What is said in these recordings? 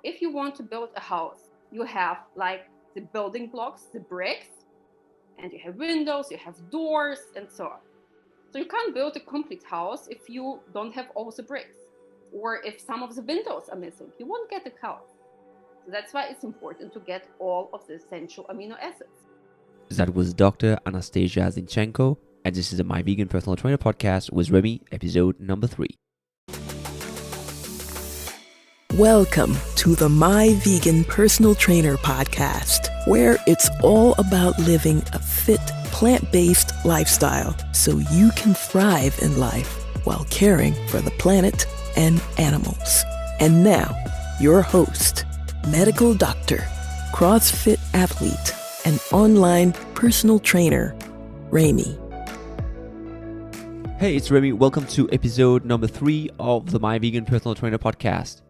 If you want to build a house, you have like the building blocks, the bricks, and you have windows, you have doors, and so on. So you can't build a complete house if you don't have all the bricks, or if some of the windows are missing, you won't get a house. So that's why it's important to get all of the essential amino acids. That was Dr. Anastasia Zinchenko, and this is the My Vegan Personal Trainer podcast with Remy, episode number 3. Welcome to the My Vegan Personal Trainer podcast, where it's all about living a fit, plant-based lifestyle so you can thrive in life while caring for the planet and animals. And now, your host, medical doctor, CrossFit athlete, and online personal trainer, Remy. Hey, it's Remy. Welcome to episode number 3 of the My Vegan Personal Trainer podcast.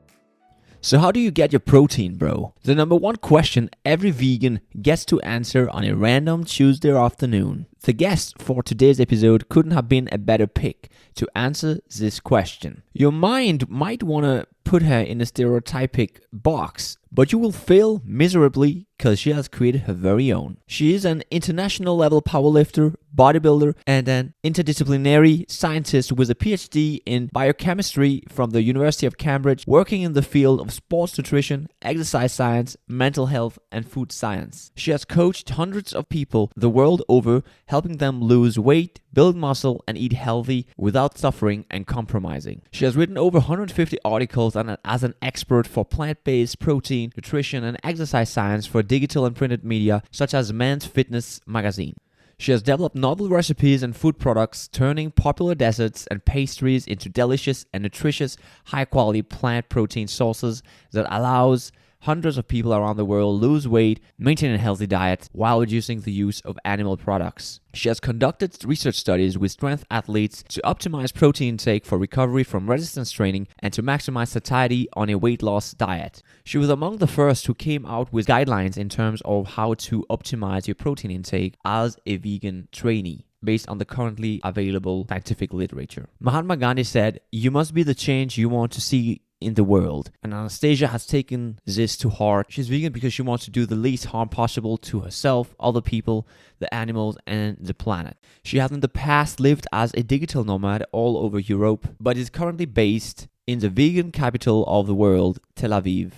So how do you get your protein, bro? The number one question every vegan gets to answer on a random Tuesday afternoon. The guest for today's episode couldn't have been a better pick to answer this question. Your mind might want to put her in a stereotypic box, but you will fail miserably because she has created her very own. She is an international level powerlifter, bodybuilder, and an interdisciplinary scientist with a PhD in biochemistry from the University of Cambridge, working in the field of sports nutrition, exercise science, mental health, and food science. She has coached hundreds of people the world over, helping them lose weight, build muscle, and eat healthy without suffering and compromising. She has written over 150 articles as an expert for plant-based protein, nutrition, and exercise science for digital and printed media such as Men's Fitness magazine. She has developed novel recipes and food products, turning popular desserts and pastries into delicious and nutritious, high-quality plant protein sources that allows hundreds of people around the world lose weight, maintain a healthy diet, while reducing the use of animal products. She has conducted research studies with strength athletes to optimize protein intake for recovery from resistance training and to maximize satiety on a weight loss diet. She was among the first who came out with guidelines in terms of how to optimize your protein intake as a vegan trainee, based on the currently available scientific literature. Mahatma Gandhi said, "You must be the change you want to see in the world." And Anastasia has taken this to heart. She's vegan because she wants to do the least harm possible to herself, other people, the animals, and the planet. She has in the past lived as a digital nomad all over Europe, but is currently based in the vegan capital of the world, Tel Aviv.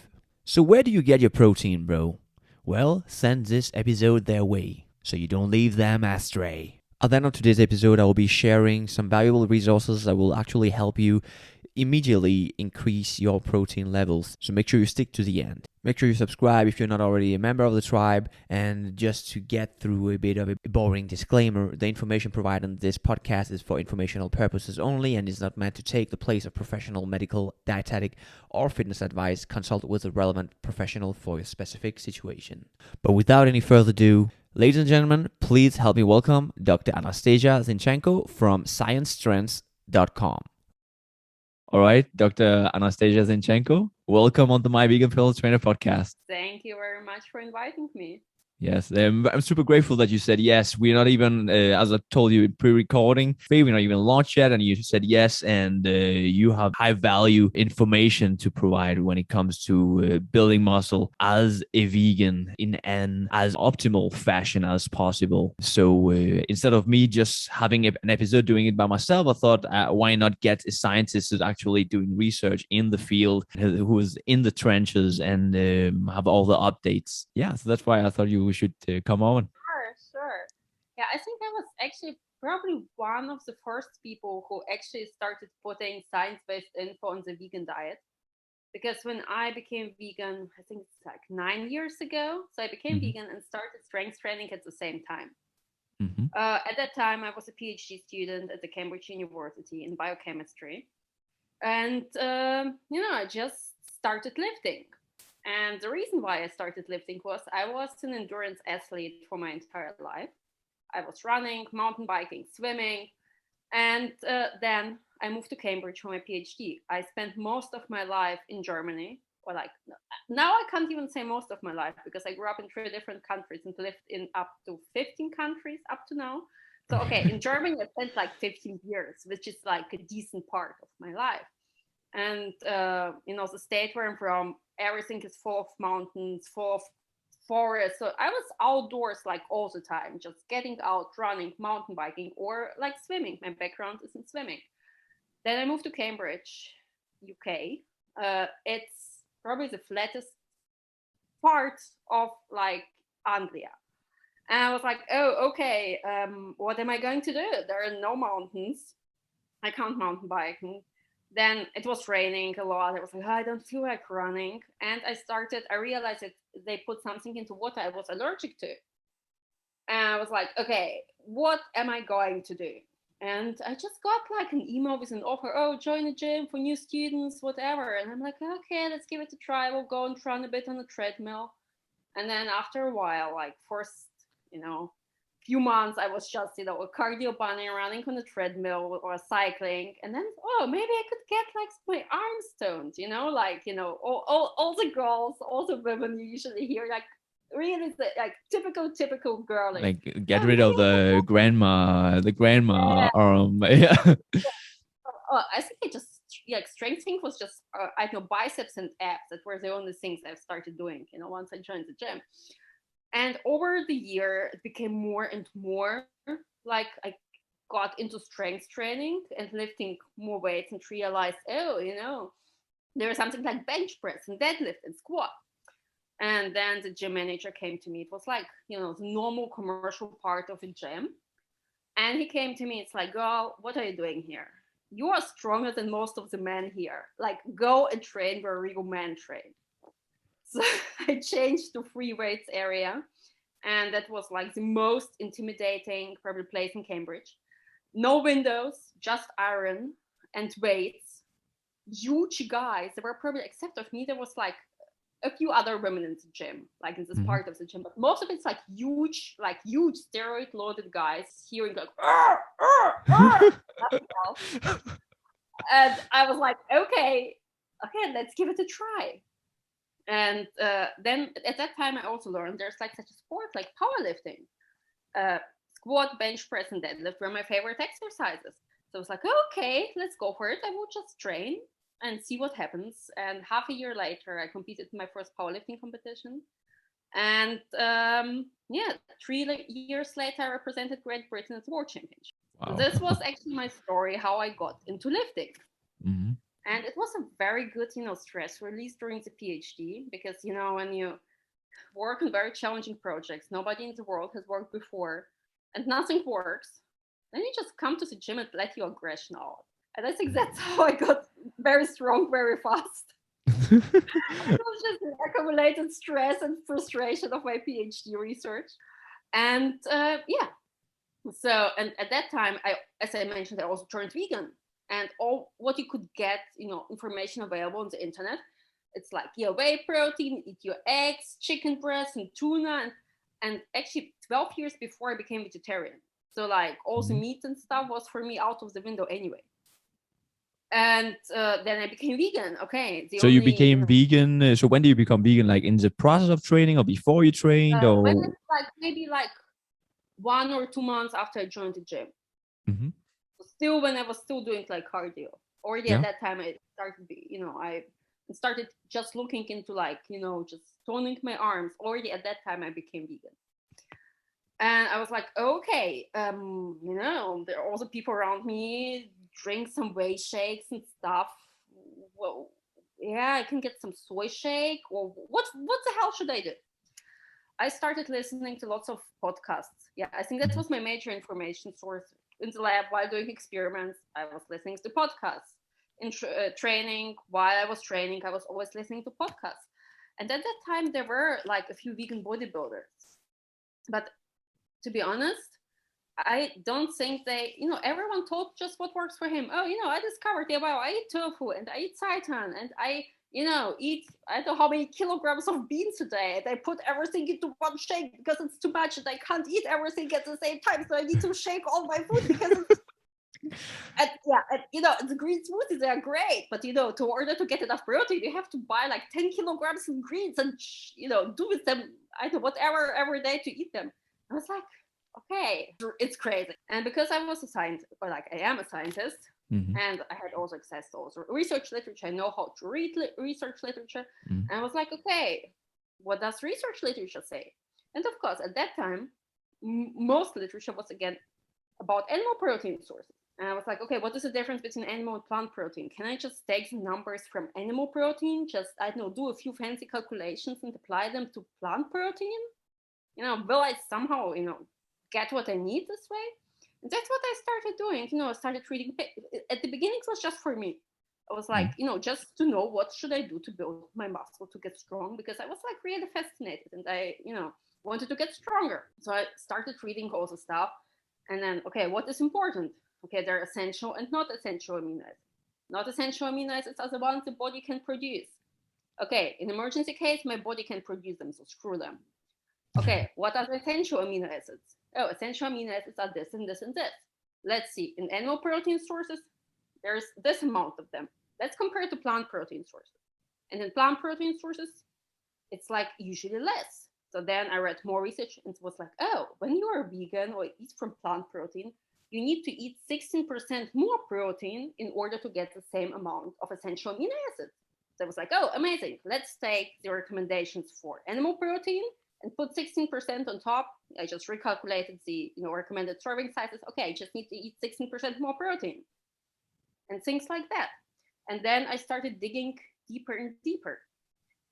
So where do you get your protein, bro? Well, send this episode their way, so you don't leave them astray. At the end of today's episode, I will be sharing some valuable resources that will actually help you immediately increase your protein levels. So make sure you stick to the end. Make sure you subscribe if you're not already a member of the tribe. And just to get through a bit of a boring disclaimer, the information provided in this podcast is for informational purposes only and is not meant to take the place of professional medical, dietetic, or fitness advice. Consult with a relevant professional for your specific situation. But without any further ado, ladies and gentlemen, please help me welcome Dr. Anastasia Zinchenko from ScienceStrengths.com. All right, Dr. Anastasia Zinchenko, welcome on the My Vegan Personal Trainer podcast. Thank you very much for inviting me. Yes, I'm super grateful that you said yes. We're not even, as I told you, pre-recording. We're not even launched yet, and you said yes. And you have high-value information to provide when it comes to building muscle as a vegan in an as optimal fashion as possible. So instead of me just having an episode doing it by myself, I thought, why not get a scientist who's actually doing research in the field, who is in the trenches, and have all the updates. Yeah, so that's why I thought you should come on. Sure. Yeah, I think I was actually probably one of the first people who actually started putting science-based info on the vegan diet. Because when I became vegan, I think it's like 9 years ago. So I became vegan and started strength training at the same time. At that time, I was a PhD student at the Cambridge University in biochemistry. And, I just started lifting. And the reason why I started lifting was I was an endurance athlete for my entire life. I was running, mountain biking, swimming. And then I moved to Cambridge for my PhD. I spent most of my life in Germany, or like now I can't even say most of my life because I grew up in 3 different countries and lived in up to 15 countries up to now. So, okay, in Germany, I spent like 15 years, which is like a decent part of my life. And, the state where I'm from everything is full of mountains, full of forest. So I was outdoors like all the time, just getting out, running, mountain biking, or like swimming. My background is in swimming. Then I moved to Cambridge, UK. It's probably the flattest part of like Anglia. And I was like, oh, okay, what am I going to do? There are no mountains. I can't mountain bike. Then it was raining a lot. I was like, oh, I don't feel like running. And I realized that they put something into water I was allergic to. And I was like, okay, what am I going to do? And I just got like an email with an offer, oh, join a gym for new students, whatever. And I'm like, okay, let's give it a try. We'll go and run a bit on the treadmill. And then after a while, like first, few months, I was just, a cardio bunny running on the treadmill or cycling. And then, oh, maybe I could get like my arms toned, all the girls, all the women you usually hear, like really like typical girl. Like get rid of the grandma arm. Yeah. I think it just like strength thing was just I know biceps and abs that were the only things I've started doing once I joined the gym. And over the year it became more and more like I got into strength training and lifting more weights and realized, there's something like bench press and deadlift and squat. And then the gym manager came to me. It was like the normal commercial part of a gym. And he came to me, it's like, girl, what are you doing here? You are stronger than most of the men here. Like, go and train where real men train. So I changed to free weights area. And that was like the most intimidating probably place in Cambridge. No windows, just iron and weights. Huge guys. There were probably, except of me, there was like a few other women in the gym, like in this part of the gym. But most of it's like huge steroid loaded guys hearing like, and I was like, okay, let's give it a try. And then at that time, I also learned there's like such a sport like powerlifting. Squat, bench press, and deadlift were my favorite exercises. So I was like, okay, let's go for it. I will just train and see what happens. And half a year later, I competed in my first powerlifting competition. And 3 years later, I represented Great Britain at the World Championship. Wow. This was actually my story, how I got into lifting. Mm-hmm. And it was a very good, stress release during the PhD, because, when you work on very challenging projects, nobody in the world has worked before, and nothing works, then you just come to the gym and let your aggression out. And I think that's how I got very strong very fast. It was just accumulated stress and frustration of my PhD research. And so, and at that time, as I mentioned, I also turned vegan. And all what you could get, information available on the internet, it's like, whey protein, eat your eggs, chicken breast, and tuna. And actually 12 years before I became vegetarian. So like all the meat and stuff was for me out of the window anyway. And then I became vegan. Okay. So you became vegan. So when do you become vegan? Like in the process of training or before you trained? Or when it's like maybe like 1 or 2 months after I joined the gym. Mm-hmm. Still when I was still doing like cardio. Already at that time I started, I started just looking into like, just toning my arms. Already at that time I became vegan. And I was like, okay, there are also people around me drink some whey shakes and stuff. Well, yeah, I can get some soy shake. Or what the hell should I do? I started listening to lots of podcasts. Yeah, I think that was my major information source. In the lab, while doing experiments, I was listening to podcasts. In training, while I was training, I was always listening to podcasts. And at that time, there were like a few vegan bodybuilders. But to be honest, I don't think they, everyone told just what works for him. Oh, I discovered, I eat tofu and I eat seitan and I, eat, I don't know how many kilograms of beans a day. And I put everything into one shake because it's too much and I can't eat everything at the same time. So I need to shake all my food because it's, the green smoothies, they are great. But, to order to get enough protein, you have to buy like 10 kilograms of greens and, do with them, I don't know, whatever every day to eat them. I was like, okay, it's crazy. And because I was a scientist, or like I am a scientist, And I had also access to also research literature. I know how to read research literature. And I was like, okay, what does research literature say? And of course, at that time, most literature was again about animal protein sources. And I was like, okay, what is the difference between animal and plant protein? Can I just take the numbers from animal protein, just, I don't know, do a few fancy calculations and apply them to plant protein? Will I somehow, get what I need this way? And that's what I started doing. I started reading. At the beginning, it was just for me. I was like, just to know what should I do to build my muscle to get strong, because I was like really fascinated and I, wanted to get stronger. So I started reading all the stuff. And then, okay, what is important? Okay, there are essential and not essential amino acids. Not essential amino acids are the ones the body can produce. Okay, in emergency case, my body can produce them, so screw them. Okay, what are the essential amino acids? Oh, essential amino acids are this and this and this. Let's see, in animal protein sources, there's this amount of them. Let's compare to plant protein sources. And in plant protein sources, it's like usually less. So then I read more research and it was like, oh, when you are vegan or eat from plant protein, you need to eat 16% more protein in order to get the same amount of essential amino acids. So I was like, oh, amazing. Let's take the recommendations for animal protein and put 16% on top. I just recalculated the recommended serving sizes. Okay, I just need to eat 16% more protein and things like that. And then I started digging deeper and deeper.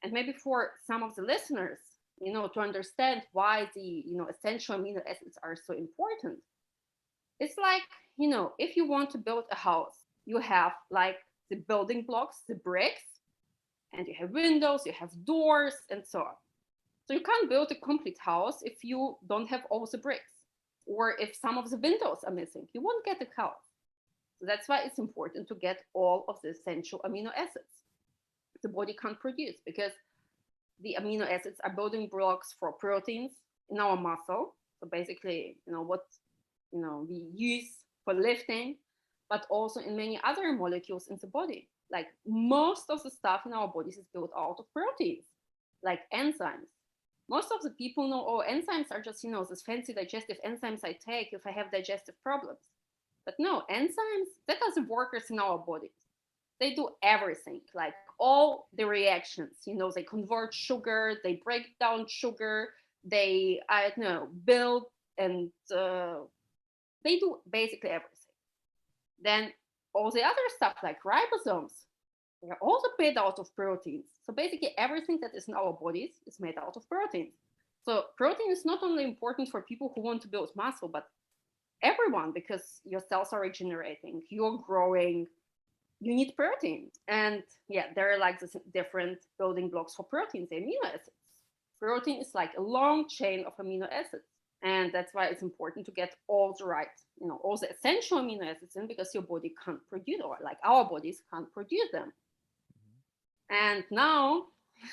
And maybe for some of the listeners, to understand why the essential amino acids are so important, it's like, if you want to build a house, you have like the building blocks, the bricks, and you have windows, you have doors, and so on. So you can't build a complete house if you don't have all the bricks, or if some of the windows are missing, you won't get a house. So that's why it's important to get all of the essential amino acids the body can't produce, because the amino acids are building blocks for proteins in our muscle. So basically, what we use for lifting, but also in many other molecules in the body. Like most of the stuff in our bodies is built out of proteins, like enzymes. Most of the people know, oh, enzymes are just, this fancy digestive enzymes I take if I have digestive problems. But no, enzymes, that are the workers in our bodies. They do everything, like all the reactions, they convert sugar, they break down sugar, they, build, and they do basically everything. Then all the other stuff like ribosomes, they're also made out of proteins. So basically everything that is in our bodies is made out of proteins. So protein is not only important for people who want to build muscle, but everyone, because your cells are regenerating, you're growing, you need protein. And yeah, there are like this different building blocks for proteins, the amino acids. Protein is like a long chain of amino acids. And that's why it's important to get all the right, all the essential amino acids in, because your body can't produce, or like our bodies can't produce them. And now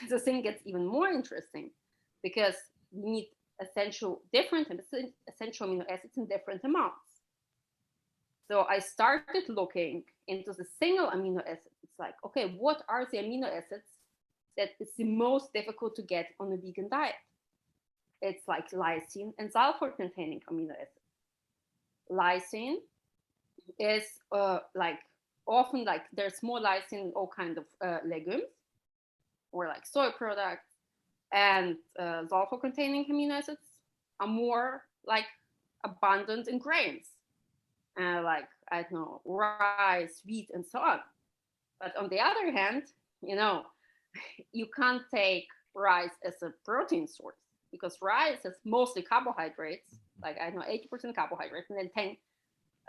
the thing gets even more interesting, because we need different essential amino acids in different amounts. So I started looking into the single amino acids. It's like, okay, what are the amino acids that is the most difficult to get on a vegan diet? It's like lysine and sulfur-containing amino acids. Lysine is like often like there's more lysine in all kinds of legumes or like soy products, and sulfur-containing amino acids are more like abundant in grains. Like, I don't know, rice, wheat, and so on. But on the other hand, you can't take rice as a protein source, because rice is mostly carbohydrates, like, I don't know, 80% carbohydrates, and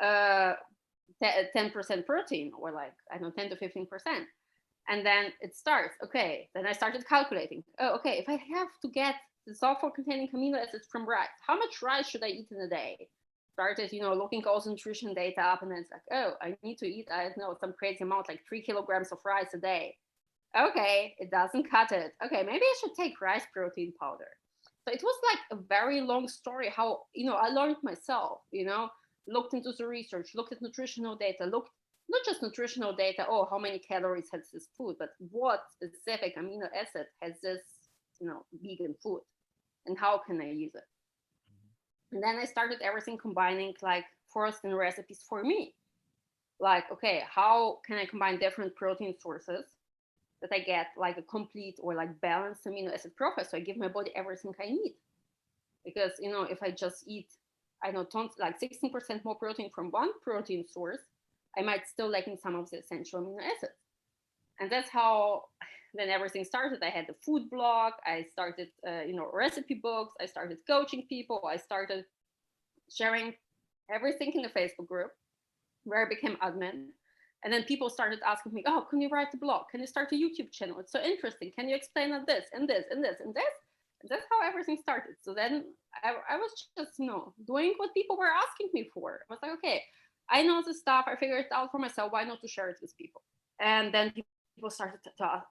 then 10% protein, or like, I don't know, 10 to 15%. And then it starts, okay, then I started calculating, oh, okay, if I have to get the sulfur-containing amino acids from rice, how much rice should I eat in a day? Started, looking all the nutrition data up, and then it's like, oh, I need to eat, I don't know, some crazy amount, like 3 kilograms of rice a day. Okay, it doesn't cut it. Okay, maybe I should take rice protein powder. So it was like a very long story how, I learned myself, looked into the research, looked at nutritional data, looked not just nutritional data, oh, how many calories has this food, but what specific amino acid has this, vegan food, and how can I use it? And then I started everything combining, like, first in recipes for me. like, okay, how can I combine different protein sources that I get like a complete or like balanced amino acid profile, so I give my body everything I need. Because if I just eat, I know tons, like 16% more protein from one protein source, I might still lacking some of the essential amino acids. And that's how then everything started. I had the food blog. I started, recipe books. I started coaching people. I started sharing everything in the Facebook group where I became admin. And then people started asking me, oh, can you write a blog? Can you start a YouTube channel? It's so interesting. Can you explain on this and this and this and this? And that's how everything started. So then I was just, doing what people were asking me for. I was like, okay, I know this stuff. I figured it out for myself. Why not to share it with people? And then people started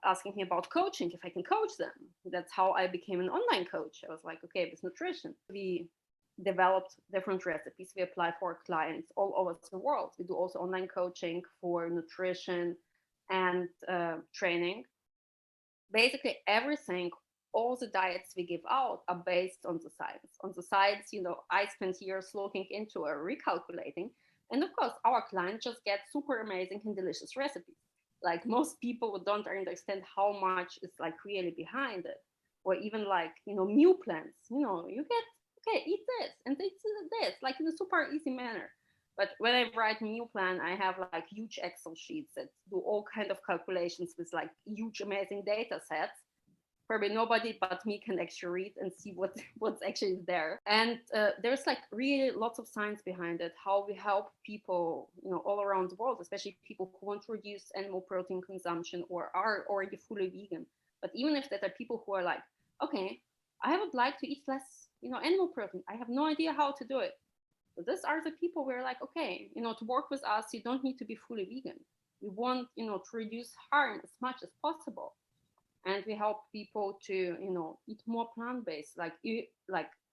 asking me about coaching, if I can coach them. That's how I became an online coach. I was like, okay, with nutrition, we developed different recipes we apply for clients all over the world. We do also online coaching for nutrition and training. Basically, everything, all the diets we give out are based on the science. On the science, I spent years looking into recalculating. And of course, our clients just get super amazing and delicious recipes. Like most people don't understand how much is like really behind it. Or even like, meal plans, you get, okay, eat this and eat this, like in a super easy manner. But when I write a meal plan, I have like huge Excel sheets that do all kind of calculations with like huge, amazing data sets. Probably nobody but me can actually read and see what's actually there. And there's like really lots of science behind it, how we help people, all around the world, especially people who want to reduce animal protein consumption or are already fully vegan. But even if there are people who are like, okay, I would like to eat less, animal protein. I have no idea how to do it. So these are the people where like, okay, to work with us, you don't need to be fully vegan. We want, to reduce harm as much as possible. And we help people to, eat more plant-based. Like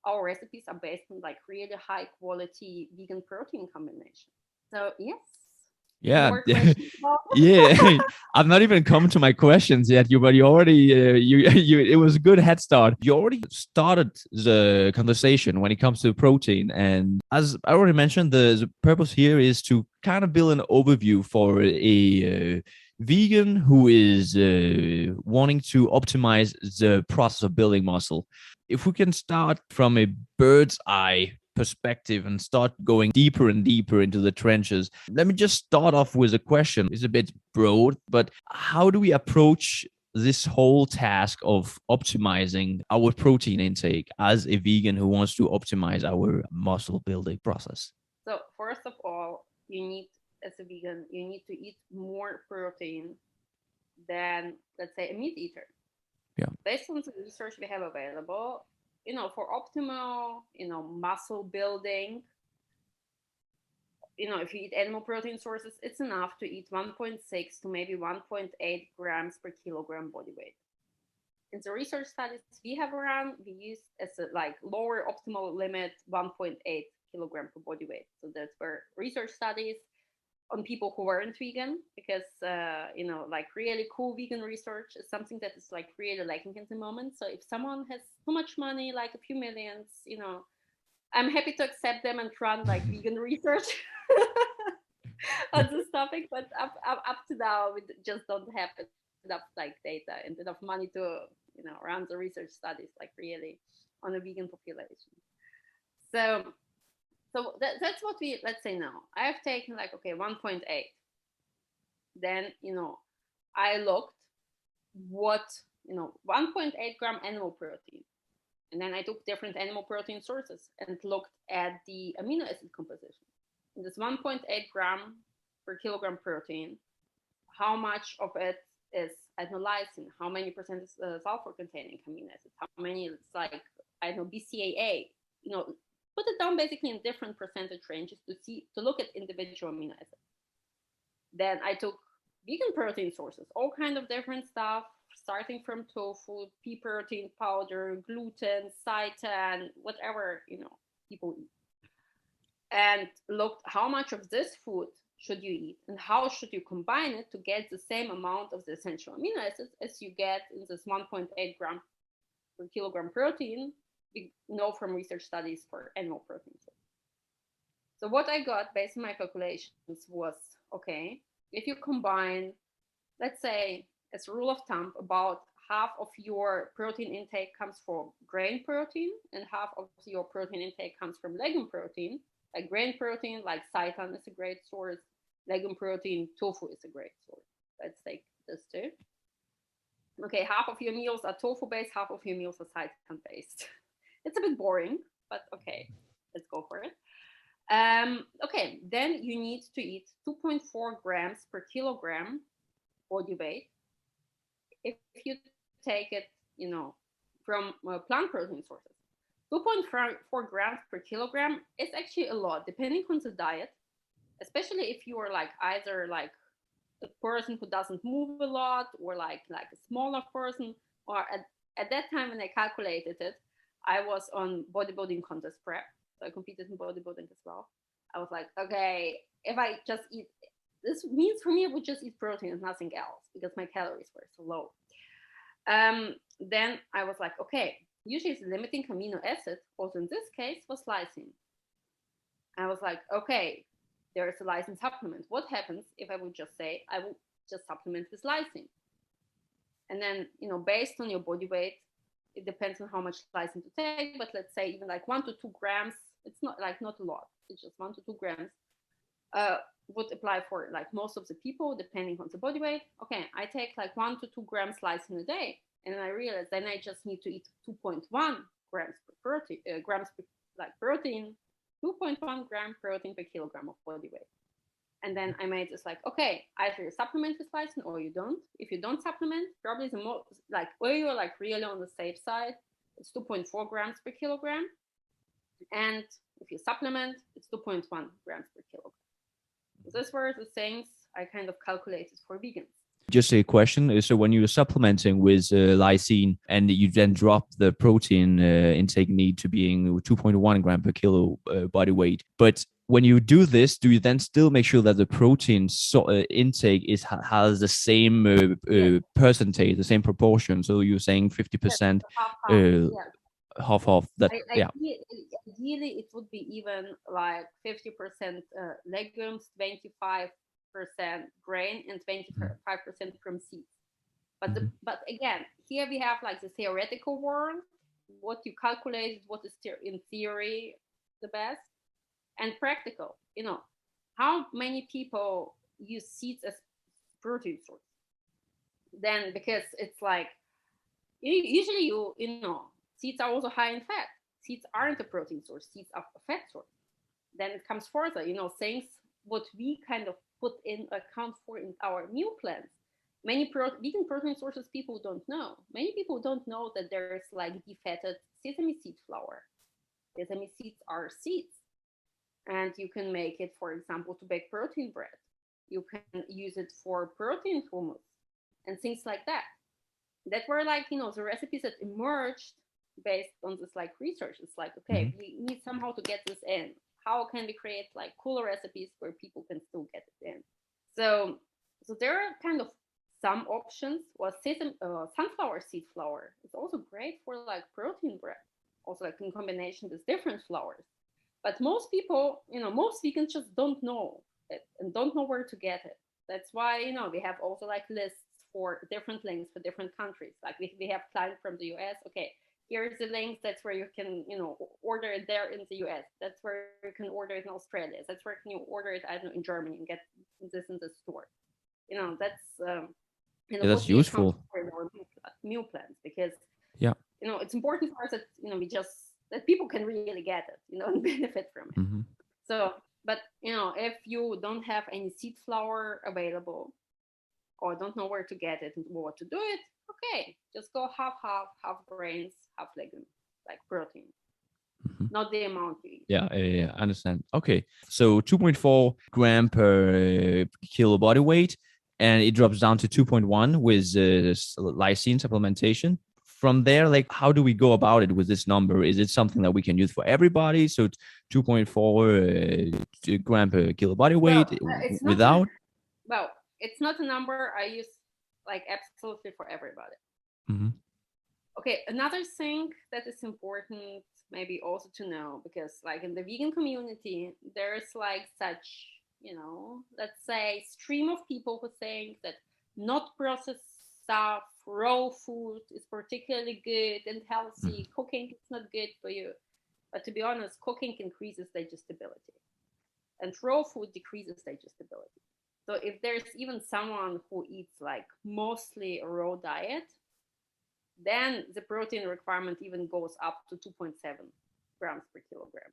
our recipes are based on like really high quality vegan protein combination. So yes. Yeah, More questions? yeah. I've not even come to my questions yet. But you already, it was a good head start. You already started the conversation when it comes to protein, and as I already mentioned, the purpose here is to kind of build an overview for a vegan who is wanting to optimize the process of building muscle. If we can start from a bird's eye perspective and start going deeper and deeper into the trenches. Let me just start off with a question. It's a bit broad, but how do we approach this whole task of optimizing our protein intake as a vegan who wants to optimize our muscle building process? So first of all, as a vegan, you need to eat more protein than, let's say, a meat eater. Yeah. Based on the research we have available, for optimal, muscle building, if you eat animal protein sources, it's enough to eat 1.6 to maybe 1.8 grams per kilogram body weight. In the research studies we have run, we use as a like lower optimal limit 1.8 kilogram per body weight. So that's where research studies on people who weren't vegan, because like really cool vegan research is something that is like really lacking at the moment. So if someone has too much money, like a few millions, I'm happy to accept them and run like vegan research on this topic. But up to now, we just don't have enough like data and enough money to run the research studies like really on a vegan population. So that's what we, let's say now. I have taken like, okay, 1.8. Then, I looked what, 1.8 gram animal protein. And then I took different animal protein sources and looked at the amino acid composition. In this 1.8 gram per kilogram protein, how much of it is lysine? How many percent is sulfur containing amino acids? How many it's like, BCAA? Put it down basically in different percentage ranges to look at individual amino acids. Then I took vegan protein sources, all kind of different stuff, starting from tofu, pea protein powder, gluten, seitan, whatever people eat, and looked how much of this food should you eat and how should you combine it to get the same amount of the essential amino acids as you get in this 1.8 gram per kilogram protein. We know from research studies for animal protein. So what I got based on my calculations was okay, if you combine, let's say, as a rule of thumb, about half of your protein intake comes from grain protein and half of your protein intake comes from legume protein. Like grain protein, like seitan is a great source. Legume protein, tofu is a great source. Let's take this too. Okay, half of your meals are tofu based, half of your meals are seitan based. It's a bit boring, but okay, let's go for it. Okay, then you need to eat 2.4 grams per kilogram body weight. If you take it, from plant protein sources. 2.4 grams per kilogram is actually a lot, depending on the diet, especially if you are like either like a person who doesn't move a lot or like a smaller person, or at that time when I calculated it, I was on bodybuilding contest prep, so I competed in bodybuilding as well. I was like, okay, if I just eat, this means for me I would just eat protein and nothing else because my calories were so low. Then I was like, okay, usually the limiting amino acid, also in this case, was lysine. I was like, okay, there is a lysine supplement. What happens if I would just say I will just supplement with lysine? And then, based on your body weight, it depends on how much lysine to take. But let's say even like 1 to 2 grams, it's not a lot. It's just 1 to 2 grams would apply for like most of the people, depending on the body weight. Okay, I take like 1 to 2 grams lysine a day. And I realized then I just need to eat 2.1 grams per protein, protein, 2.1 gram protein per kilogram of body weight. And then I made this like, okay, either you supplement with lysine or you don't. If you don't supplement, probably the most, like, where you're like really on the safe side, it's 2.4 grams per kilogram. And if you supplement, it's 2.1 grams per kilogram. So these were the things I kind of calculated for vegans. Just a question. So when you're supplementing with lysine and you then drop the protein intake need to being 2.1 gram per kilo body weight, but when you do this, do you then still make sure that the protein intake has the same Yes. percentage, the same proportion? So you're saying 50%, Yes. half that, yeah. Ideally, it would be even like 50% legumes, 25% grain, and 25% from seeds. But but again, here we have like the theoretical world, what you calculate, what is in theory the best, and practical. How many people use seeds as protein source? Then because it's like usually seeds are also high in fat. Seeds aren't a protein source. Seeds are a fat source. Then it comes further, things what we kind of put in account for in our meal plans. Many vegan protein sources people don't know. Many people don't know that there's like defatted sesame seed flour. Sesame seeds are seeds. And you can make it, for example, to bake protein bread. You can use it for protein hummus and things like that. That were like, the recipes that emerged based on this like research. It's like, okay, we need somehow to get this in. How can we create like cooler recipes where people can still get it in? So there are kind of some options. Sunflower seed flour is also great for like protein bread, also like in combination with different flours. But most people, most vegans just don't know it and don't know where to get it. That's why, we have also like lists for different links for different countries. Like we have clients from the US. Okay, here's the links. That's where you can, order it there in the US. That's where you can order it in Australia. That's where you can order it, I don't know, in Germany and get this in the store. That's That's useful for our meal plans, because yeah it's important for us that we just that people can really get it, and benefit from it. So, but if you don't have any seed flour available or don't know where to get it and what to do it, okay, just go half grains, half legumes, like protein, not the amount you eat. Yeah, I understand. Okay, so 2.4 gram per kilo body weight, and it drops down to 2.1 with lysine supplementation. From there, like, how do we go about it with this number? Is it something that we can use for everybody? So 2.4 gram per kilo body weight without? It's not a number I use like absolutely for everybody. Okay, another thing that is important maybe also to know, because like in the vegan community, there's like such let's say stream of people who think that not processed stuff, raw food is particularly good and healthy. Cooking is not good for you. But to be honest, cooking increases digestibility and raw food decreases digestibility. So if there's even someone who eats like mostly a raw diet, then the protein requirement even goes up to 2.7 grams per kilogram.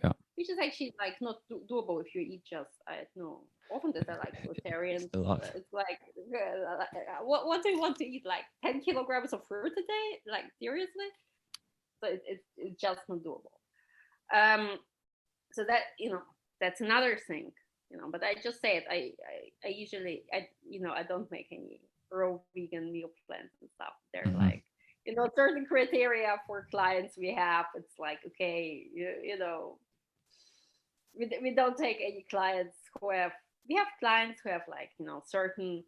Yeah. Which is actually like not doable if you eat just, I don't know, often that are like vegetarians. It's a lot. It's like, what do you want to eat? Like 10 kilograms of fruit a day? Like seriously? So it's just not doable. So that, that's another thing, but I just say it. I usually, I don't make any raw vegan meal plans and stuff. They're like, certain criteria for clients we have. It's like, okay, we don't take any clients we have clients who have like, certain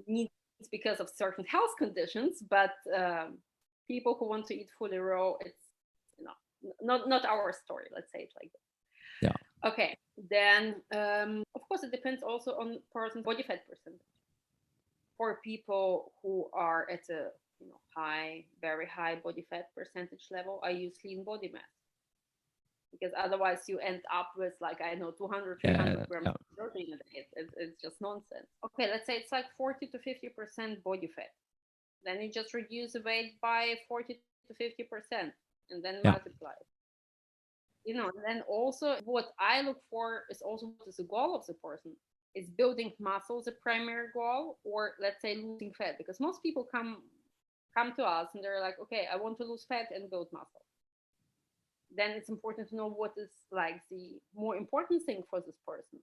needs because of certain health conditions, but people who want to eat fully raw, it's, not our story. Let's say it like that. Yeah. Okay. Then, of course, it depends also on person's body fat percentage. For people who are at a very high body fat percentage level, I use lean body mass, because otherwise you end up with like, 200, 300 grams of protein a day. It's just nonsense. Okay, let's say it's like 40 to 50% body fat. Then you just reduce the weight by 40 to 50% and then multiply it. And then also what I look for is also what is the goal of the person. Is building muscle the primary goal, or let's say losing fat? Because most people come to us and they're like, okay, I want to lose fat and build muscle. Then it's important to know what is like the more important thing for this person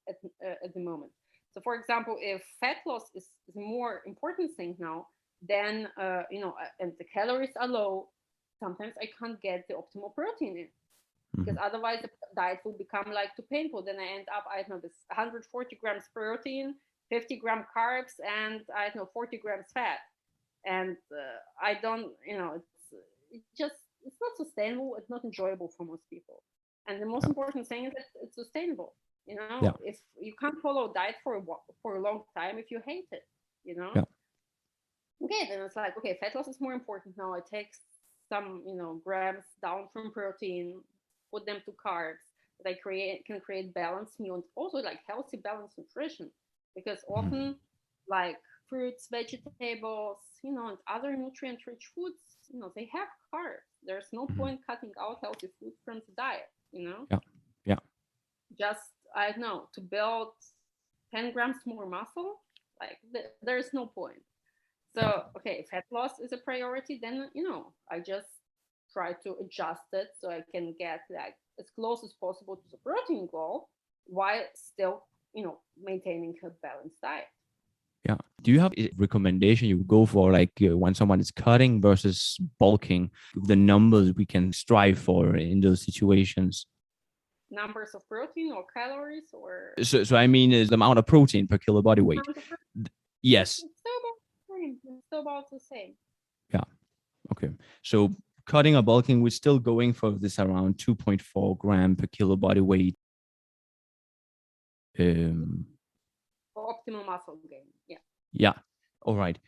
at the moment. So for example, if fat loss is the more important thing now, then and the calories are low, sometimes I can't get the optimal protein in. Because otherwise the diet will become like too painful. Then I end up, with 140 grams protein, 50 gram carbs, and 40 grams fat. And I don't, it's not sustainable. It's not enjoyable for most people. And the most important thing is that it's sustainable. If you can't follow a diet for a long time, if you hate it, Okay, then it's like, okay, fat loss is more important now. I take some, grams down from protein, put them to carbs, that I can create balanced meal and also like healthy balanced nutrition, because often like fruits, vegetables, and other nutrient rich foods, they have carbs. There's no point cutting out healthy food from the diet, Yeah. Just, I don't know, to build 10 grams more muscle, like there's no point. So, okay, fat loss is a priority, then, I just try to adjust it so I can get like as close as possible to the protein goal while still, maintaining a balanced diet. Yeah. Do you have a recommendation you go for, like when someone is cutting versus bulking, the numbers we can strive for in those situations? Numbers of protein or calories or? So I mean, is the amount of protein per kilo body weight? Yes. It's still about the same. Yeah. Okay. So cutting or bulking, we're still going for this around 2.4 gram per kilo body weight. For optimal muscle gain. Yeah. Yeah. All right.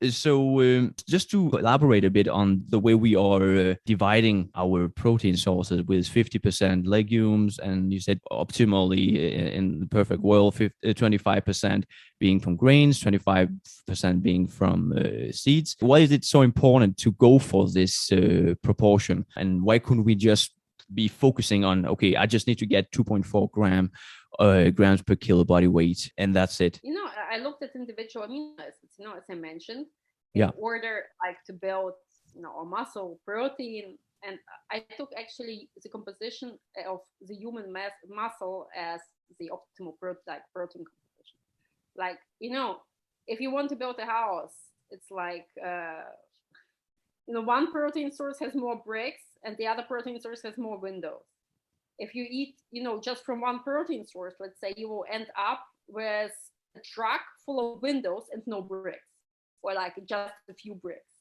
So just to elaborate a bit on the way we are dividing our protein sources with 50% legumes, and you said optimally in the perfect world, 25% being from grains, 25% being from seeds. Why is it so important to go for this proportion? And why couldn't we just be focusing on, okay, I just need to get 2.4 grams per kilo body weight, and that's it? I looked at individual amino acids, as I mentioned, in order like to build, a muscle protein. And I took actually the composition of the human muscle as the optimal protein composition. Like, if you want to build a house, it's like, one protein source has more bricks and the other protein source has more windows. If you eat, just from one protein source, let's say, you will end up with a truck full of windows and no bricks, or like just a few bricks.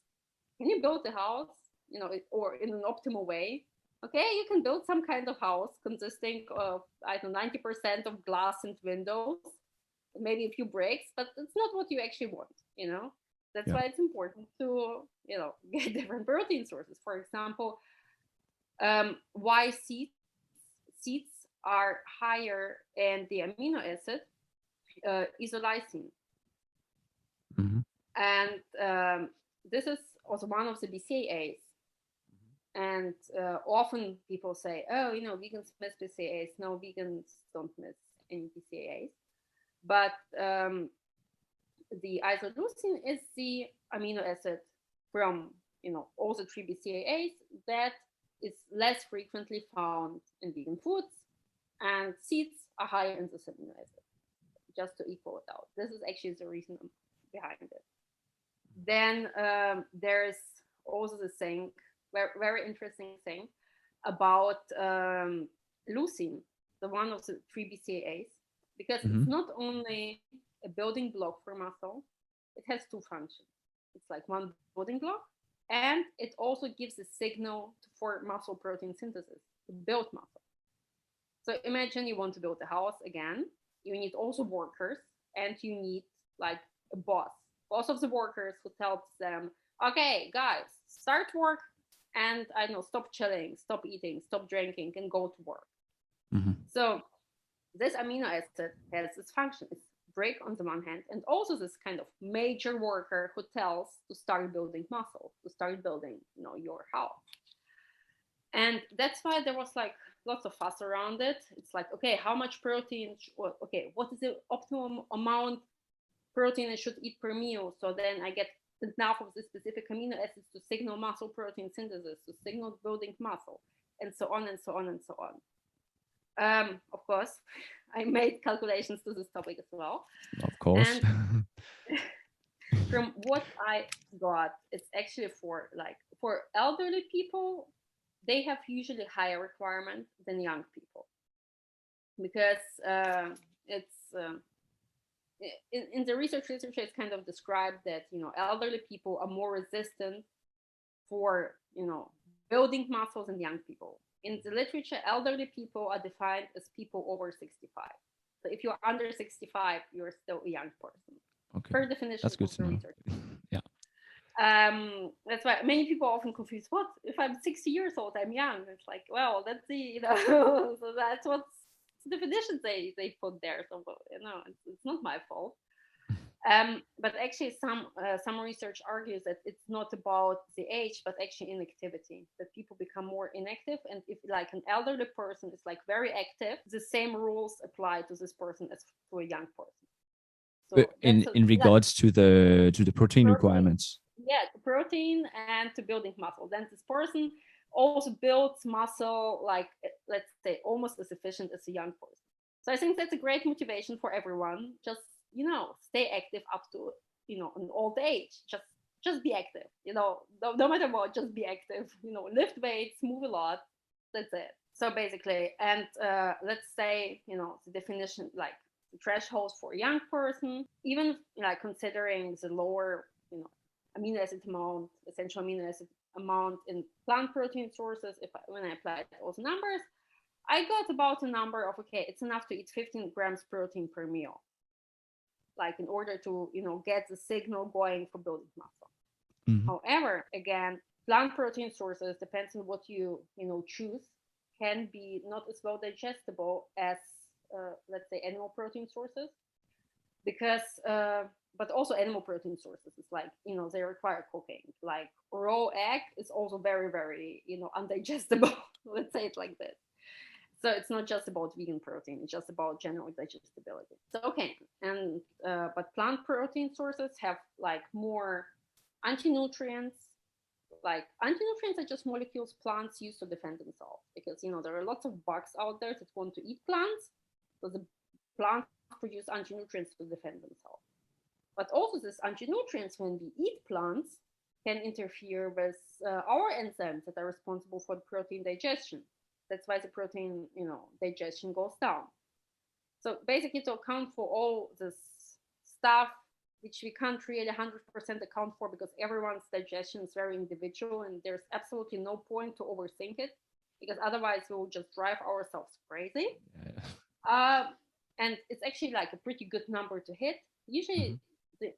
Can you build a house, or in an optimal way, Okay, you can build some kind of house consisting of, I don't know, 90% of glass and windows, maybe a few bricks, but it's not what you actually want, you know? That's Yeah. why it's important to, get different protein sources. For example, why seeds are higher in the amino acid isolysine. Hmm. And this is also one of the BCAAs. And often people say, oh, vegans miss BCAAs. No, vegans don't miss any BCAAs. But the isoleucine is the amino acid from, all the three BCAAs that is less frequently found in vegan foods. And seeds are higher in this amino acid, just to equal it out. This is actually the reason behind it. Then there's also the thing, very, very interesting thing about leucine, the one of the three BCAAs, because Hmm. it's not only a building block for muscle, it has two functions. It's like one building block, and it also gives a signal for muscle protein synthesis to build muscle. So imagine you want to build a house again. You need also workers, and you need like a boss of the workers who tells them, okay, guys, start work, and I don't know, stop chilling, stop eating, stop drinking, and go to work. Hmm. So this amino acid has this function. It's break on the one hand, and also this kind of major worker who tells to start building muscle, to start building, your house. And that's why there was like lots of fuss around it. It's like, okay, how much protein? Okay, what is the optimum amount protein I should eat per meal? So then I get enough of the specific amino acids to signal muscle protein synthesis, to signal building muscle, and so on and so on and so on. Of course, I made calculations to this topic as well. Of course. And from what I got, it's actually for elderly people, they have usually higher requirement than young people, because it's in the research literature, it's kind of described that elderly people are more resistant for building muscles than young people. In the literature, elderly people are defined as people over 65. So if you're under 65, you're still a young person, Okay. per definition That's good of to the know. research. Yeah. That's why many people often confuse, what if I'm 60 years old, I'm young? It's like, well, that's the so that's what's the definitions they put there. So it's not my fault. But actually, some research argues that it's not about the age, but actually inactivity. That people become more inactive, and if like an elderly person is like very active, the same rules apply to this person as to a young person. So In regards to the protein protein, requirements. yeah, to protein and to building muscle. Then this person also builds muscle, like, let's say, almost as efficient as a young person. So I think that's a great motivation for everyone. Just stay active up to an old age. Just be active. No matter what, just be active. Lift weights, move a lot. That's it. So basically, and let's say the definition, like the thresholds for a young person, even like considering the lower amino acid amount, essential amino acid amount in plant protein sources, when I applied those numbers, I got about a number of, okay, it's enough to eat 15 grams protein per meal, like in order to get the signal going for building muscle. Mm-hmm. However, again, plant protein sources, depends on what you choose, can be not as well digestible as let's say animal protein sources, because but also animal protein sources is like they require cooking. Like raw egg is also very, very undigestible. Let's say it like this. So it's not just about vegan protein, it's just about general digestibility. So okay, and but plant protein sources have like more anti-nutrients. Like anti-nutrients are just molecules plants use to defend themselves, because there are lots of bugs out there that want to eat plants. So the plants produce anti-nutrients to defend themselves. But also these anti-nutrients, when we eat plants, can interfere with our enzymes that are responsible for the protein digestion. That's why the protein, digestion goes down. So basically, to account for all this stuff, which we can't really 100% account for, because everyone's digestion is very individual and there's absolutely no point to overthink it. because otherwise we will just drive ourselves crazy. Yeah. And it's actually like a pretty good number to hit. Usually, Mhm. the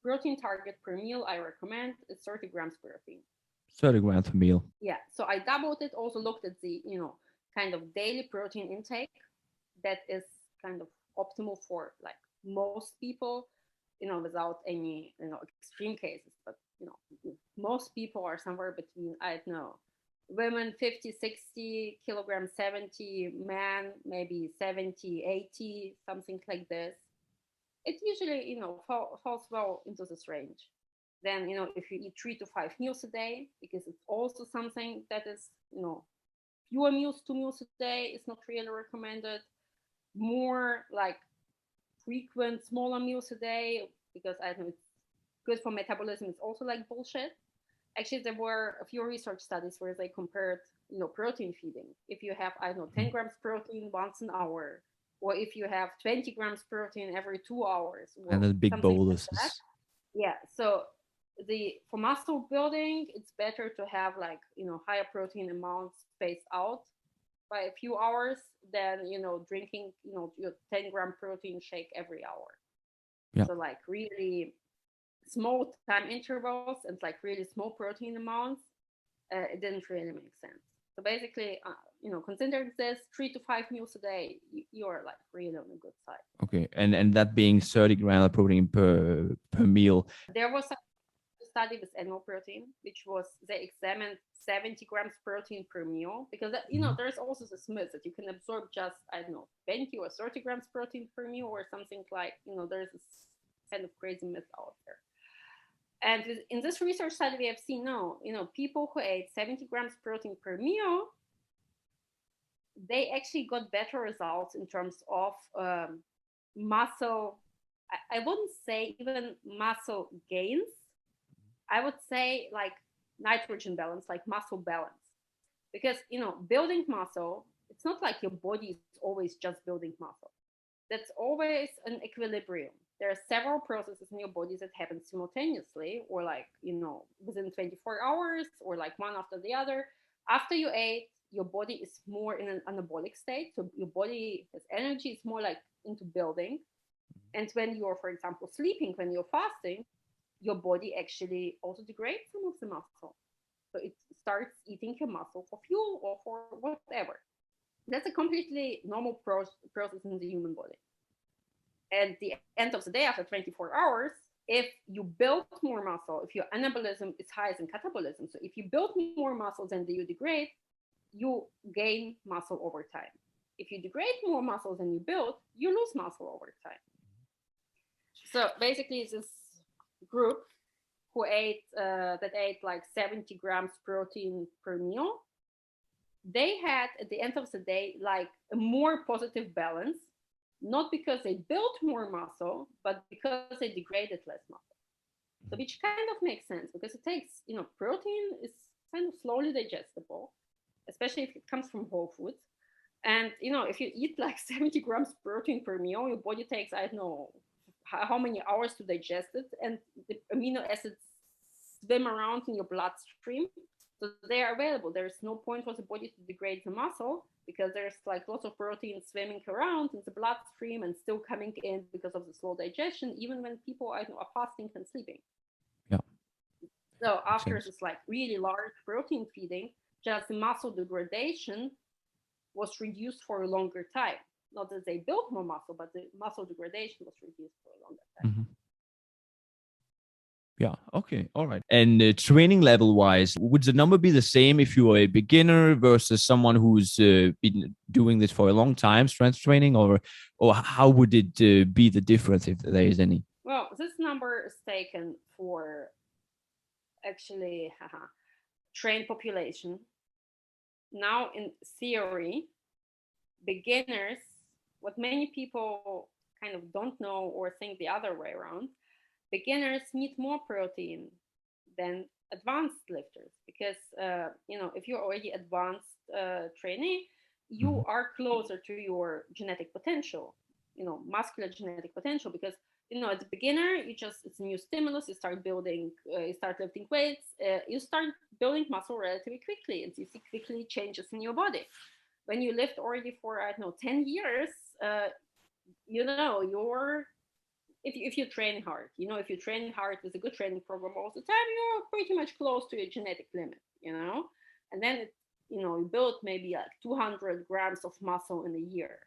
protein target per meal I recommend is 30 grams protein. 30 grams per meal. Yeah, so I doubled it. Also looked at the kind of daily protein intake that is kind of optimal for like most people, without any extreme cases. But most people are somewhere between, I don't know, women 50, 60 kilograms, 70, man maybe 70, 80, something like this. It usually falls well into this range. Then if you eat 3 to 5 meals a day, because it's also something that is fewer meals, 2 meals a day is not really recommended. More like frequent smaller meals a day, because I know it's good for metabolism. It's also like bullshit. Actually, there were a few research studies where they compared protein feeding. If you have, I don't know, 10 Mhm. grams protein once an hour, or if you have 20 grams protein every 2 hours, And or then big something like that. boluses. Yeah, so the for muscle building, it's better to have like higher protein amounts spaced out by a few hours than drinking your 10-gram protein shake every hour. Yeah. So like really small time intervals and like really small protein amounts, it didn't really make sense. So basically, considering this 3 to 5 meals a day, you're like really on a good side. Okay. And that being 30 grams of protein per meal. There was a study with animal protein, which was they examined 70 grams protein per meal, because Mhm. there's also this myth that you can absorb just, I don't know, 20 or 30 grams protein per meal or something, like there's this kind of crazy myth out there. And in this research study, we have seen no, people who ate 70 grams protein per meal, they actually got better results in terms of muscle. I wouldn't say even muscle gains. I would say like nitrogen balance, like muscle balance. Because, building muscle, it's not like your body is always just building muscle. That's always an equilibrium. There are several processes in your body that happen simultaneously, or like within 24 hours, or like one after the other. After you ate, your body is more in an anabolic state, so your body has energy. It's more like into building. And when you're, for example, sleeping, when you're fasting, your body actually also degrades some of the muscle, so it starts eating your muscle for fuel or for whatever. That's a completely normal process in the human body. At the end of the day, after 24 hours, if you build more muscle, if your anabolism is higher than catabolism, so if you build more muscle than you degrade, you gain muscle over time. If you degrade more muscle than you build, you lose muscle over time. So basically, this group who ate like 70 grams protein per meal, they had at the end of the day like a more positive balance, not because they built more muscle, but because they degraded less muscle. So which kind of makes sense, because it takes, protein is kind of slowly digestible, especially if it comes from whole foods. And if you eat like 70 grams protein per meal, your body takes, I don't know how many hours to digest it, and the amino acids swim around in your bloodstream. So they are available. There's no point for the body to degrade the muscle, because there's like lots of protein swimming around in the bloodstream and still coming in because of the slow digestion, even when people are fasting and sleeping. Yeah. So Makes after sense. this like really large protein feeding, just the muscle degradation was reduced for a longer time. Not that they built more muscle, but the muscle degradation was reduced for a longer time. Mhm. Yeah. Okay. All right. And training level wise, would the number be the same if you are a beginner versus someone who's been doing this for a long time, strength training, or how would it be the difference if there is any? Well, this number is taken for actually trained population. Now, in theory, beginners, what many people kind of don't know or think the other way around, beginners need more protein than advanced lifters, because if you're already advanced trainee, you Mhm. are closer to your genetic potential, muscular genetic potential, because as a beginner, it's a new stimulus. You start building, you start lifting weights, you start building muscle relatively quickly, and you see quickly changes in your body. When you lift already for, I don't know, 10 years, you're, if you train hard, if you train hard with a good training program all the time, you're pretty much close to your genetic limit, and then you build maybe like 200 grams of muscle in a year.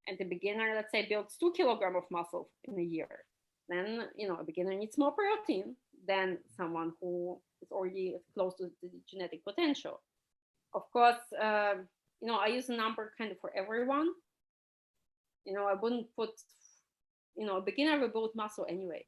And the beginner, let's say, builds 2 kilograms of muscle in a year. Then, a beginner needs more protein than someone who is already close to the genetic potential. Of course, I use a number kind of for everyone. I wouldn't put, a beginner will build muscle anyway.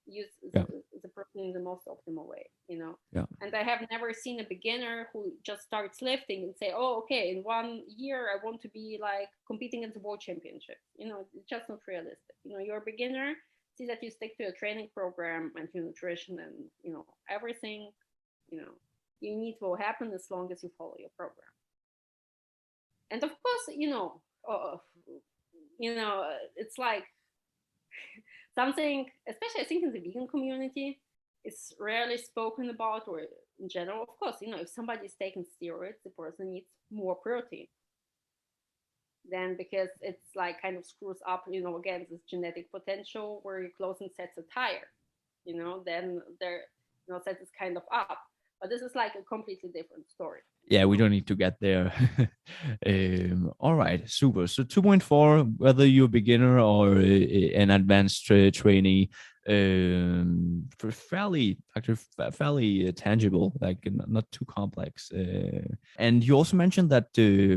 Use the protein in the most optimal way, Yeah. And I have never seen a beginner who just starts lifting and say, oh, okay, in 1 year I want to be like competing at the world championship. It's just not realistic. You're a beginner, see that you stick to a training program and your nutrition and everything, you need will happen as long as you follow your program. And of course, it's like something, especially I think in the vegan community, is rarely spoken about, or in general. Of course, if somebody is taking steroids, the person needs more protein. Then because it's like kind of screws up, again, this genetic potential where your closing sets are higher, then their set is kind of up. But this is like a completely different story. Yeah, we don't need to get there. All right, super. So 2.4, whether you're a beginner or an advanced trainee, fairly tangible, like not too complex. And you also mentioned that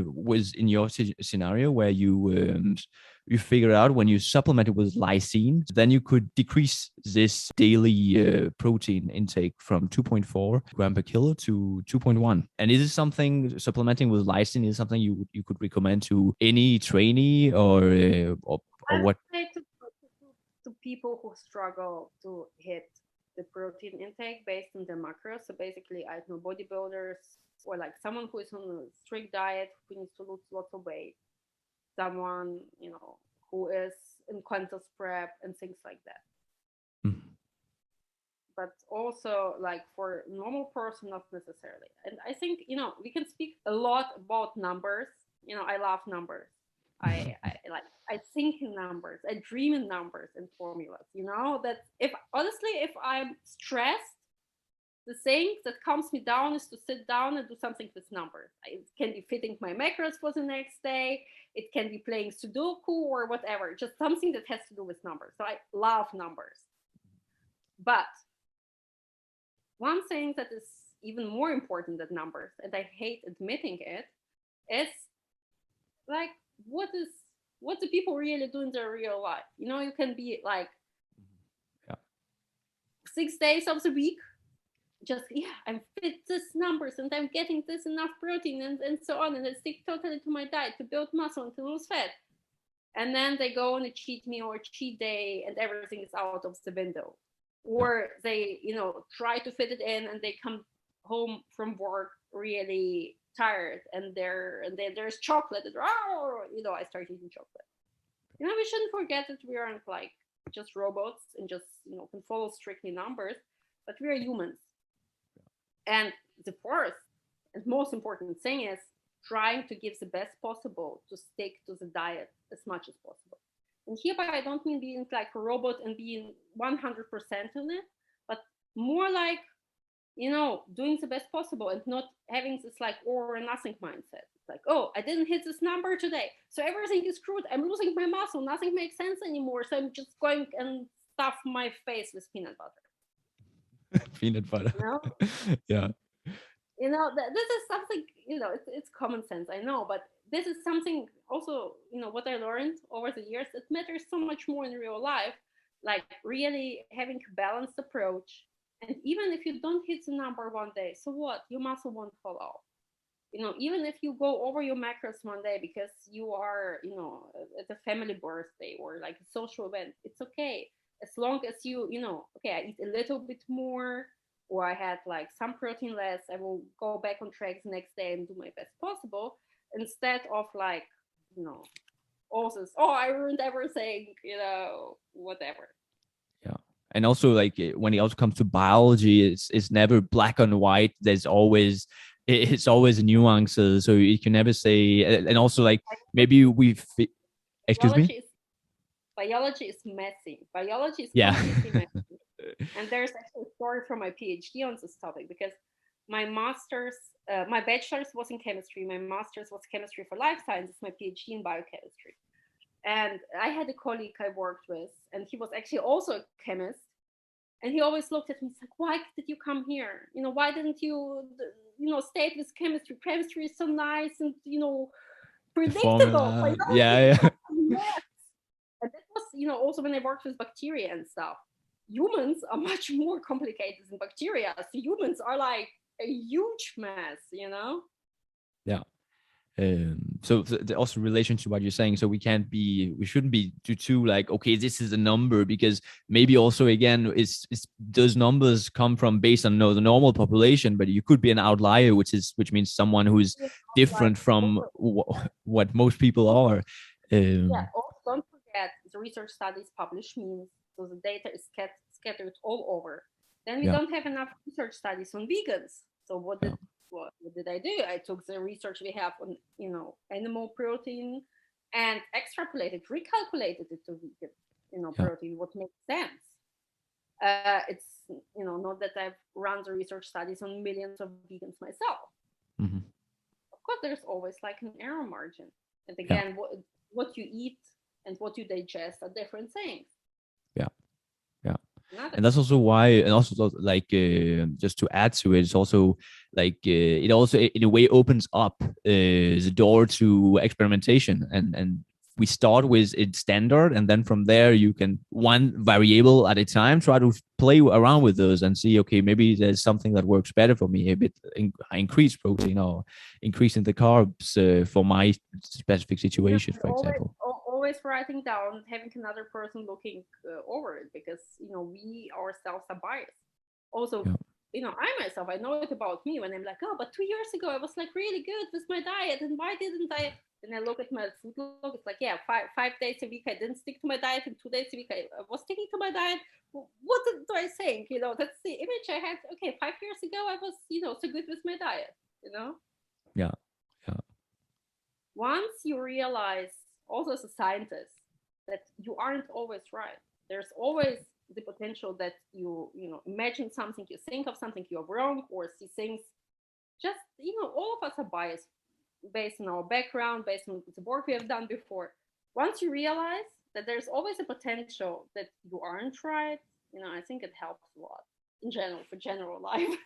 was in your scenario where you figured out when you supplemented with lysine, then you could decrease this daily protein intake from 2.4 gram per kilo to 2.1. And is this something, supplementing with lysine, is something you could recommend to any trainee or what? To people who struggle to hit the protein intake based on their macros. So basically, I know bodybuilders or like someone who is on a strict diet who needs to lose lots of weight. Someone, who is in contest prep and things like that. Mm. But also like for normal person, not necessarily. And I think, we can speak a lot about numbers. I love numbers. I think in numbers, I dream in numbers and formulas, that if I'm stressed, the thing that calms me down is to sit down and do something with numbers. It can be fitting my macros for the next day. It can be playing Sudoku or whatever, just something that has to do with numbers. So I love numbers. But one thing that is even more important than numbers, and I hate admitting it, is like, what do people really do in their real life? You can be like 6 days of the week, just, I'm fit this numbers and I'm getting this enough protein and so on, and I stick totally to my diet to build muscle and to lose fat. And then they go on a cheat meal or cheat day and everything is out of the window. Or they, try to fit it in and they come home from work really tired and there's chocolate and I start eating chocolate. We shouldn't forget that we aren't like just robots and just can follow strictly numbers, but we are humans. And the first and most important thing is trying to give the best possible to stick to the diet as much as possible. And hereby I don't mean being like a robot and being 100% on it, but more like doing the best possible and not having this like all or nothing mindset. It's like, oh, I didn't hit this number today, so everything is screwed. I'm losing my muscle. Nothing makes sense anymore. So I'm just going and stuff my face with peanut butter. Peanut butter. Yeah. This is something, it's common sense, I know, but this is something also, what I learned over the years, it matters so much more in real life, like really having a balanced approach. And even if you don't hit the number one day, so what? Your muscle won't fall off. Even if you go over your macros one day because you are, at a family birthday or like a social event, it's okay. As long as you, okay, I eat a little bit more, or I had like some protein less, I will go back on track the next day and do my best possible, instead of like, all this, I ruined everything, whatever. Yeah. And also, like when it also comes to biology, it's never black and white. There's always it's always nuances. So you can never say. And also, like maybe excuse me. Biology is messy. Biology is Yeah. completely messy. And there's actually a story from my PhD on this topic, because my bachelor's was in chemistry, my master's was chemistry for life sciences, my PhD in biochemistry. And I had a colleague I worked with, and he was actually also a chemist. And he always looked at me, he's like, why did you come here? Why didn't you, stay with chemistry? Chemistry is so nice and, The predictable. formula. Biology Yeah. is yes. And that was, also when I worked with bacteria and stuff. Humans are much more complicated than bacteria. So humans are like a huge mess. Yeah. So also relation to what you're saying, so we shouldn't be too like, okay, this is a number, because maybe also again is those numbers come from based on the normal population, but you could be an outlier, which means someone who's different from what most people are. Yeah. Also, don't forget the research studies publish means, so the data is scattered all over. Then we don't have enough research studies on vegans. So what did I do? I took the research we have on, animal protein and recalculated it to vegan, protein, what makes sense. It's, not that I've run the research studies on millions of vegans myself. Mm-hmm. Of course, there's always like an error margin. And again, what you eat and what you digest are different things. And that's also why, and also like just to add to it, it's also like it also in a way opens up the door to experimentation, and we start with it standard, and then from there you can one variable at a time try to play around with those and see, okay, maybe there's something that works better for me, a bit increase protein or increasing the carbs for my specific situation, for example. Always writing down, having another person looking over it, because we ourselves are biased. Also, I myself, I know it about me when I'm like, oh, but 2 years ago I was like really good with my diet, and why didn't I? And I look at my food log, it's like, yeah, five days a week I didn't stick to my diet, and 2 days a week I was sticking to my diet. What do I think? That's the image I had. Okay, 5 years ago I was, so good with my diet. Yeah. Once you realize, also as a scientist, that you aren't always right. There's always the potential that you imagine something, you think of something, you're wrong, or see things. Just, all of us are biased based on our background, based on the work we have done before. Once you realize that there's always a potential that you aren't right, I think it helps a lot in general, for general life.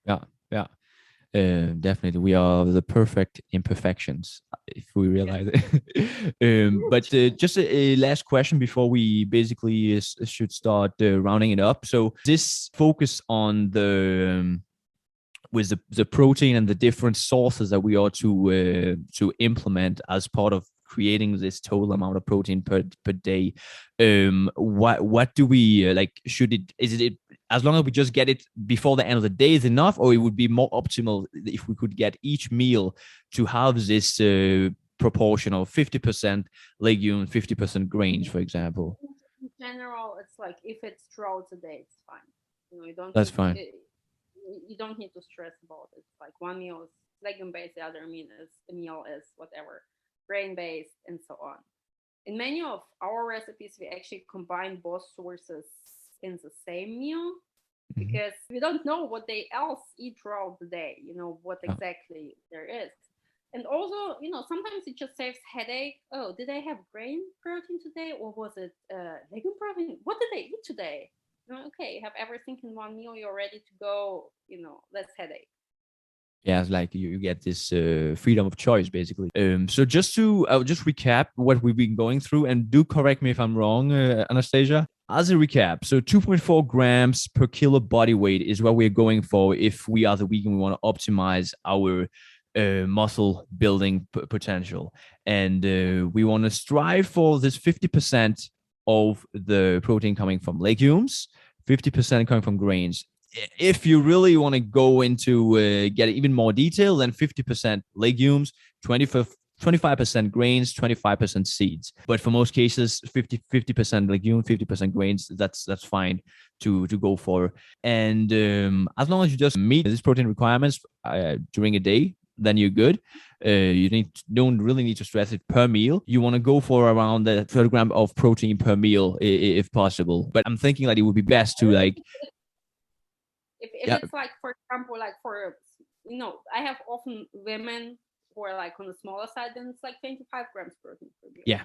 Yeah. Definitely, we are the perfect imperfections, if we realize it. But just a last question before we basically should start rounding it up. So this focus on the with the protein and the different sources that we ought to implement as part of creating this total amount of protein per day. What do we like? Is it as long as we just get it before the end of the day is enough, or it would be more optimal if we could get each meal to have this proportion of 50% legumes, 50% grains, for example? In general, it's like if it's throughout the day, it's fine. You don't. That's fine. You don't need to stress about it. It's like one meal is legume based, the other meal is whatever, grain based, and so on. In many of our recipes, we actually combine both sources in the same meal, because we don't know what they else eat throughout the day, what exactly there is. And also, sometimes it just saves headache. Oh, did I have grain protein today, or was it legume protein? What did I eat today? Okay, you have everything in one meal, you're ready to go, less headache. Yeah, it's like you get this freedom of choice, basically. So I'll just recap what we've been going through, and do correct me if I'm wrong, Anastasia. As a recap, so 2.4 grams per kilo body weight is what we're going for if we are the vegan, we want to optimize our muscle building potential. And we want to strive for this 50% of the protein coming from legumes, 50% coming from grains. If you really want to go into get even more detail, then 50% legumes, 20% 25% grains, 25% seeds. But for most cases, 50% legume, 50% grains, that's fine to go for. And as long as you just meet these protein requirements during a day, then you're good. Don't really need to stress it per meal. You want to go for around the 30 gram of protein per meal if possible. But I'm thinking that it would be best to like, if it's like, for example, like for, I have often women who are like on the smaller side, then it's like 25 grams protein per meal. Yeah.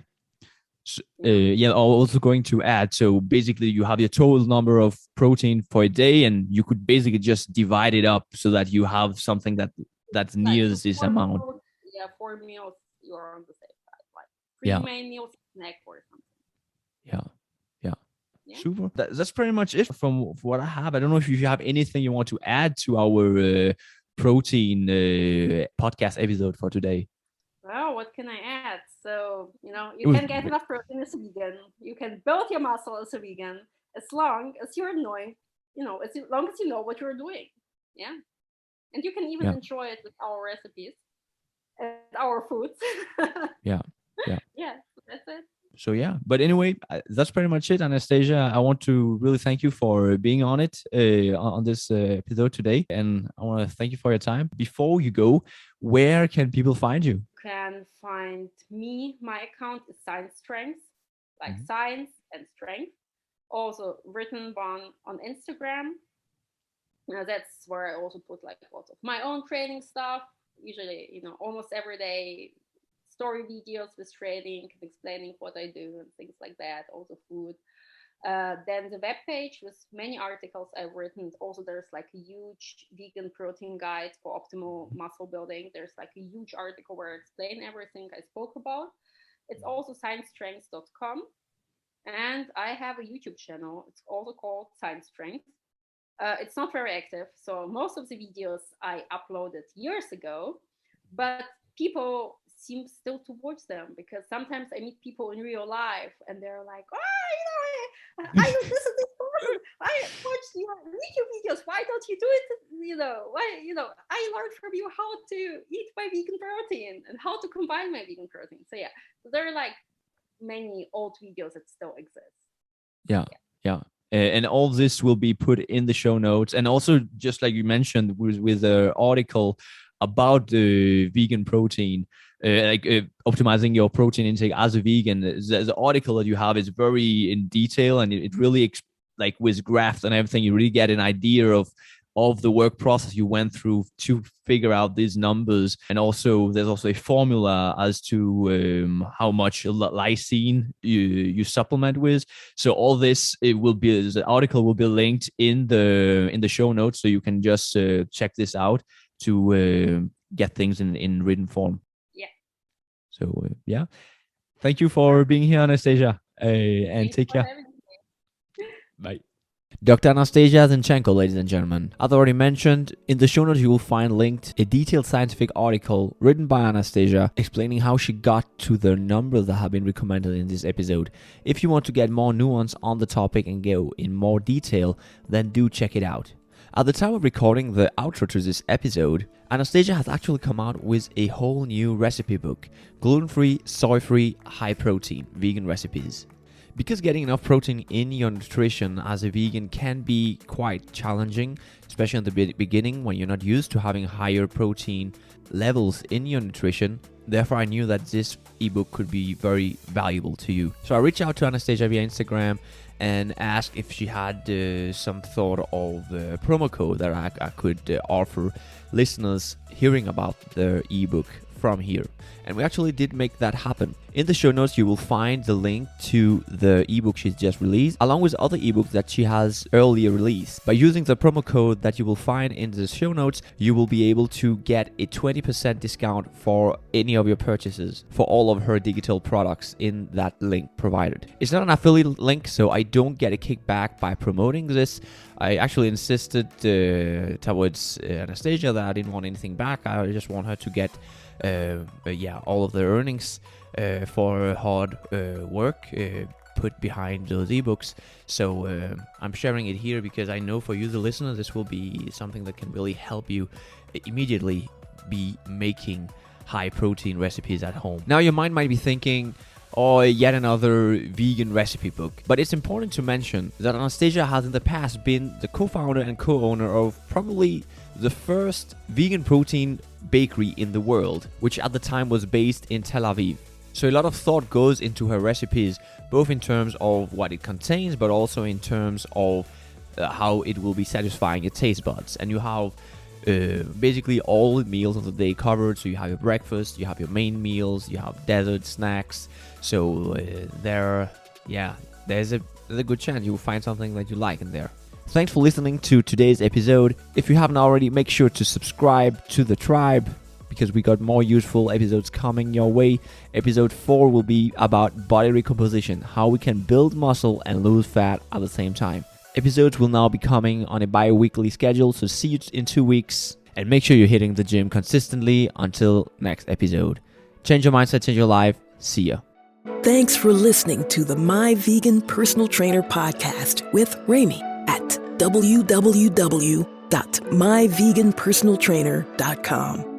So, I'm also going to add, so basically you have your total number of protein for a day, and you could basically just divide it up so that you have something that's near this amount. Meals, 4 meals, you're on the safe side. Like 3 main meals, snack or something. Yeah. Super. That's pretty much it from what I have. I don't know if you have anything you want to add to our protein podcast episode for today. Well, what can I add? So, you can get enough protein as a vegan. You can build your muscle as a vegan as long as you're annoying, as long as you know what you're doing. Yeah. And you can even enjoy it with our recipes and our foods. Yeah, that's it. So but anyway, that's pretty much it, Anastasia. I want to really thank you for being on it on this episode today, and I want to thank you for your time. Before you go, where can people find you? You can find me. My account is Science Strength, like science and strength. Also written on Instagram. That's where I also put like lots of my own training stuff. Usually, almost every day, story videos with training, explaining what I do and things like that. Also food. Then the webpage with many articles I've written. Also, there's like a huge vegan protein guide for optimal muscle building. There's like a huge article where I explain everything I spoke about. It's also sciencestrength.com. And I have a YouTube channel. It's also called Science Strength. It's not very active, so most of the videos I uploaded years ago, but people seem still to watch them, because sometimes I meet people in real life and they're like, I listen to this person. I watched your YouTube videos. Why don't you do it? I learned from you how to eat my vegan protein and how to combine my vegan protein. So there are like many old videos that still exist. Yeah. And all this will be put in the show notes. And also, just like you mentioned, with the article about the vegan protein, optimizing your protein intake as a vegan, the article that you have is very in detail, and it really, like with graphs and everything, you really get an idea of the work process you went through to figure out these numbers. And also there's also a formula as to how much lysine you supplement with. So all this, the article will be linked in the show notes, so you can just check this out to get things in written form. So thank you for being here, Anastasia, and take care. Bye. Dr. Anastasia Zinchenko, ladies and gentlemen. As already mentioned, in the show notes you will find linked a detailed scientific article written by Anastasia explaining how she got to the numbers that have been recommended in this episode. If you want to get more nuance on the topic and go in more detail, then do check it out. At the time of recording the outro to this episode, Anastasia has actually come out with a whole new recipe book, gluten-free, soy-free, high-protein vegan recipes. Because getting enough protein in your nutrition as a vegan can be quite challenging, especially in the beginning when you're not used to having higher protein levels in your nutrition. Therefore, I knew that this ebook could be very valuable to you. So I reached out to Anastasia via Instagram and asked if she had some thought of a promo code that I could offer listeners hearing about the ebook from here. And we actually did make that happen. In the show notes, you will find the link to the ebook she's just released, along with other ebooks that she has earlier released. By using the promo code that you will find in the show notes, you will be able to get a 20% discount for any of your purchases for all of her digital products in that link provided. It's not an affiliate link, so I don't get a kickback by promoting this. I actually insisted towards Anastasia that I didn't want anything back. I just want her to get all of the earnings for her hard work put behind those ebooks. So I'm sharing it here because I know for you, the listener, this will be something that can really help you immediately be making high protein recipes at home. Now your mind might be thinking, or yet another vegan recipe book. But it's important to mention that Anastasia has in the past been the co-founder and co-owner of probably the first vegan protein bakery in the world, which at the time was based in Tel Aviv. So a lot of thought goes into her recipes, both in terms of what it contains, but also in terms of how it will be satisfying your taste buds. And you have basically all the meals of the day covered. So you have your breakfast, you have your main meals, you have dessert, snacks. So there's a good chance you will find something that you like in there. Thanks for listening to today's episode. If you haven't already, make sure to subscribe to the tribe, because we got more useful episodes coming your way. Episode 4 will be about body recomposition, how we can build muscle and lose fat at the same time. Episodes will now be coming on a bi-weekly schedule, so see you in 2 weeks. And make sure you're hitting the gym consistently until next episode. Change your mindset, change your life. See ya. Thanks for listening to the My Vegan Personal Trainer podcast with Rami at www.myveganpersonaltrainer.com.